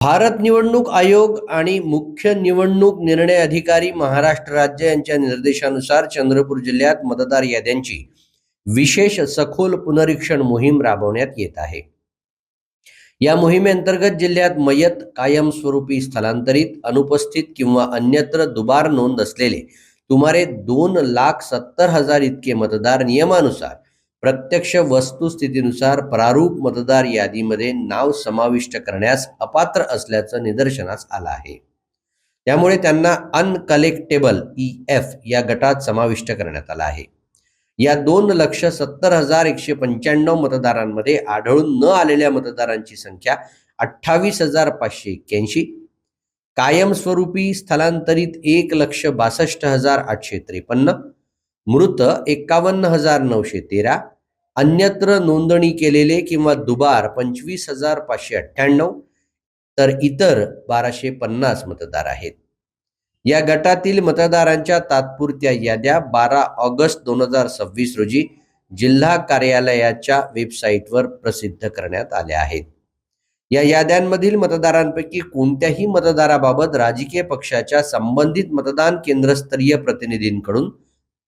भारत निवडणूक आयोग आणि मुख्य निवडणूक निर्णय अधिकारी महाराष्ट्र राज्य यांच्या निर्देशानुसार चंद्रपूर जिल्ह्यात मतदार याद्यांची विशेष सखोल पुनरीक्षण मोहीम राबवण्यात येत आहे। या मोहिमेअंतर्गत जिल्ह्यात मयत, कायमस्वरूपी स्थलांतरित, अनुपस्थित किंवा अन्यत्र दुबार नोंद असलेले सुमारे 2,70,000 इतके मतदार नियमानुसार प्रत्यक्ष वस्तुस्थितीनुसार प्रारूप मतदार यादीमध्ये नाव समाविष्ट करण्यास अपात्र असल्याचं निदर्शनास आलं आहे। त्यामुळे त्यांना अनकलेक्टेबल EF या गटात समाविष्ट करण्यात आला आहे। या 2,70,195 मतदारांमध्ये आढळून न आलेल्या मतदारांची संख्या 28,581, कायमस्वरूपी स्थलांतरित 1,62,853, मृत 51,913, अन्यत्र नोंदणी केलेले किंवा दुबार 25,598, तर इतर 1,250 मतदार आहेत। या गटातील मतदारांच्या तात्पुरत्या याद्या 12 ऑगस्ट 2026 रोजी जिल्हा कार्यालयाच्या वेबसाईटवर प्रसिद्ध करण्यात आल्या आहेत। या याद्यांमधील मतदारांपैकी कोणत्याही मतदाराबाबत राजकीय पक्षाच्या संबंधित मतदान केंद्रस्तरीय प्रतिनिधींकडून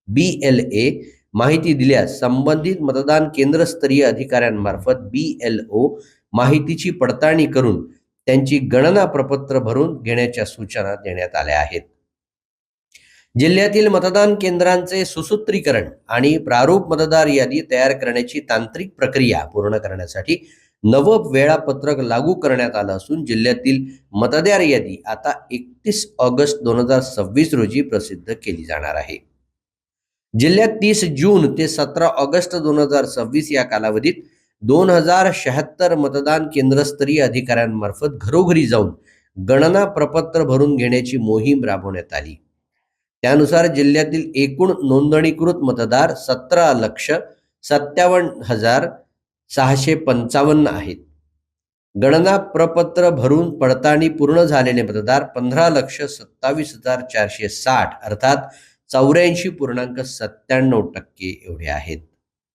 BLA माहिती दिल्यास संबंधित मतदान केंद्रस्तरीय अधिकाऱ्यांमार्फत BLO माहितीची पडताळणी करून त्यांची गणना प्रपत्र भरून घेण्याच्या सूचना देण्यात आल्या आहेत। जिल्ह्यातील मतदान केंद्रांचे सुसूत्रीकरण आणि प्रारूप मतदार यादी तयार करण्याची तांत्रिक प्रक्रिया पूर्ण करण्यासाठी नवं वेळापत्रक लागू करण्यात आलं असून जिल्ह्यातील मतदार यादी आता 31 ऑगस्ट 2026 रोजी प्रसिद्ध केली जाणार आहे। जिल्ह्यात 30 जून ते 17 ऑगस्ट 2026 या कालावधीत 2076 मतदान केंद्रस्तरीय अधिकाऱ्यांमार्फत घरोघरी जाऊन गणना प्रपत्र भरून घेण्याची मोहीम राबवण्यात आली। त्यानुसार जिल्ह्यातील एकूण नोंदणीकृत मतदार 17,57,655 आहेत। गणना प्रपत्र भरून पडताळणी पूर्ण झालेले मतदार 15,27,460 अर्थात 84.97% एवढे आहेत।